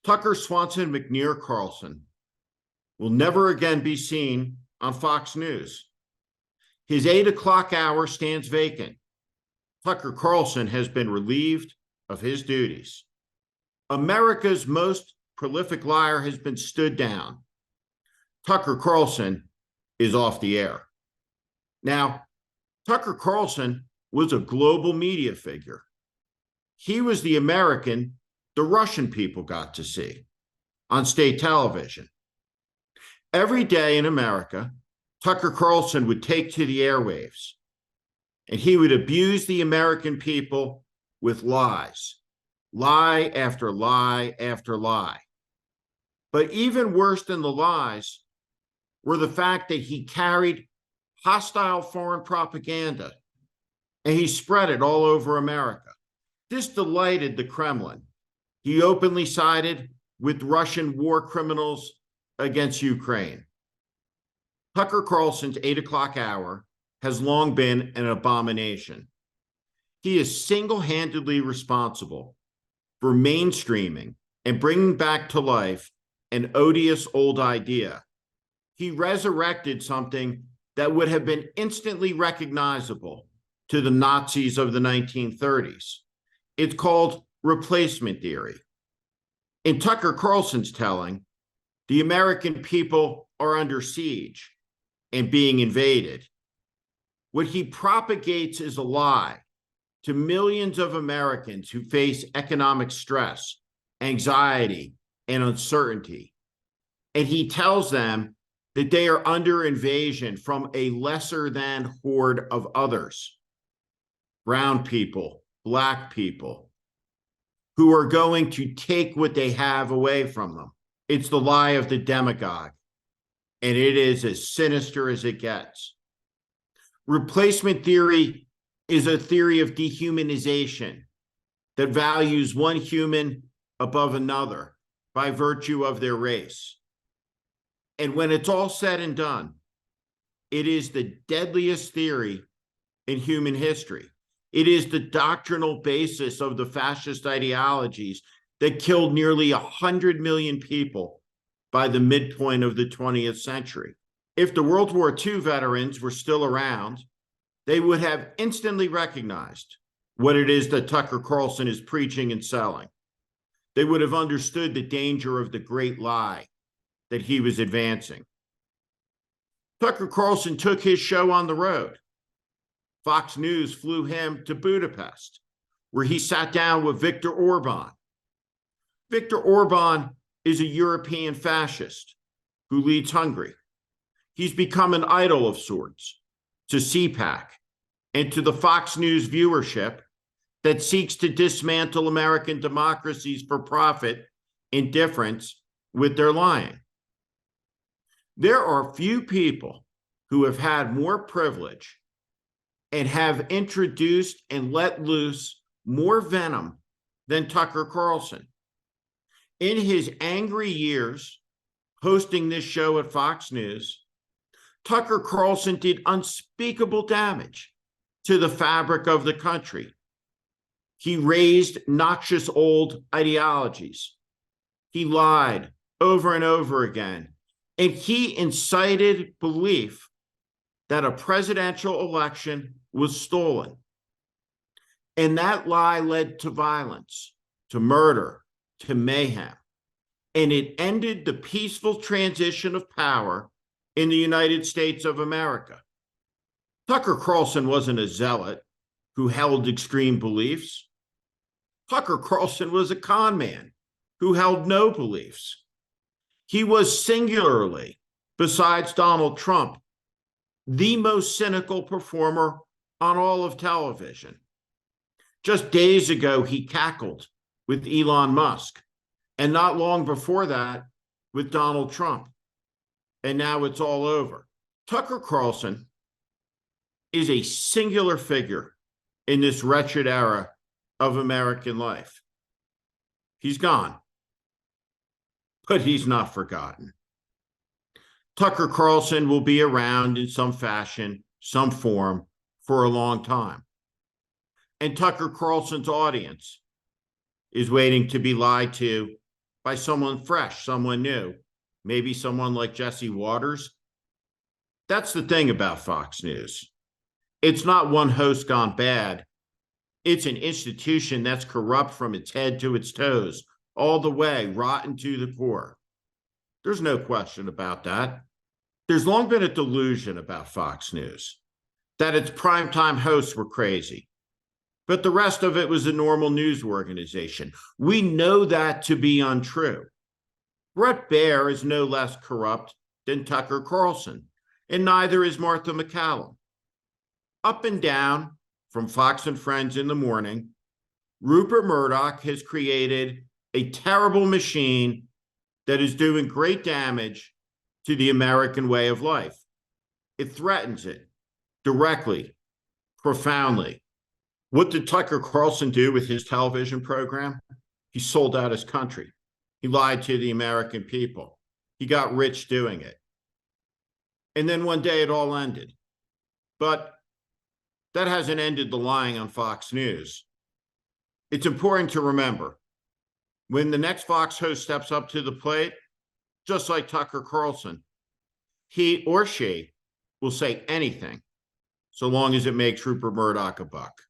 Tucker Swanson McNear Carlson will never again be seen on Fox News. His 8 o'clock hour stands vacant. Tucker Carlson has been relieved of his duties. America's most prolific liar has been stood down. Tucker Carlson is off the air. Now, Tucker Carlson was a global media figure. He was the American the Russian people got to see on state television. Every day in America, Tucker Carlson would take to the airwaves, and he would abuse the American people with lies, lie after lie after lie. But even worse than the lies were the fact that he carried hostile foreign propaganda and he spread it all over America. This delighted the Kremlin. He openly sided with Russian war criminals against Ukraine. Tucker Carlson's 8 o'clock hour has long been an abomination. He is single-handedly responsible for mainstreaming and bringing back to life an odious old idea. He resurrected something that would have been instantly recognizable to the Nazis of the 1930s. It's called replacement theory. In Tucker Carlson's telling, the American people are under siege and being invaded. What he propagates is a lie to millions of Americans who face economic stress, anxiety, and uncertainty. And he tells them that they are under invasion from a lesser than horde of others, brown people, black people, who are going to take what they have away from them. It's the lie of the demagogue, and it is as sinister as it gets. Replacement theory is a theory of dehumanization that values one human above another by virtue of their race. And when it's all said and done, it is the deadliest theory in human history. It is the doctrinal basis of the fascist ideologies that killed nearly 100 million people by the midpoint of the 20th century. If the World War II veterans were still around, they would have instantly recognized what it is that Tucker Carlson is preaching and selling. They would have understood the danger of the great lie that he was advancing. Tucker Carlson took his show on the road. Fox News flew him to Budapest, where he sat down with Viktor Orban. Viktor Orban is a European fascist who leads Hungary. He's become an idol of sorts to CPAC and to the Fox News viewership that seeks to dismantle American democracies for profit indifference with their lying. There are few people who have had more privilege and have introduced and let loose more venom than Tucker Carlson. In his angry years hosting this show at Fox News, Tucker Carlson did unspeakable damage to the fabric of the country. He raised noxious old ideologies. He lied over and over again, and he incited belief that a presidential election was stolen. And that lie led to violence, to murder, to mayhem. And it ended the peaceful transition of power in the United States of America. Tucker Carlson wasn't a zealot who held extreme beliefs. Tucker Carlson was a con man who held no beliefs. He was singularly, besides Donald Trump, the most cynical performer on all of television. Just days ago, he cackled with Elon Musk, and not long before that, with Donald Trump. And now it's all over. Tucker Carlson is a singular figure in this wretched era of American life. He's gone, but he's not forgotten. Tucker Carlson will be around in some fashion, some form, for a long time. And Tucker Carlson's audience is waiting to be lied to by someone fresh, someone new, maybe someone like Jesse Waters. That's the thing about Fox News. It's not one host gone bad. It's an institution that's corrupt from its head to its toes, all the way, rotten to the core. There's no question about that. There's long been a delusion about Fox News that its primetime hosts were crazy, but the rest of it was a normal news organization. We know that to be untrue. Bret Baier is no less corrupt than Tucker Carlson, and neither is Martha MacCallum. Up and down, from Fox and Friends in the morning, Rupert Murdoch has created a terrible machine that is doing great damage to the American way of life. It threatens it directly, profoundly. What did Tucker Carlson do with his television program? He sold out his country. He lied to the American people. He got rich doing it. And then one day it all ended. But that hasn't ended the lying on Fox News. It's important to remember, when the next Fox host steps up to the plate, just like Tucker Carlson, he or she will say anything so long as it makes Rupert Murdoch a buck.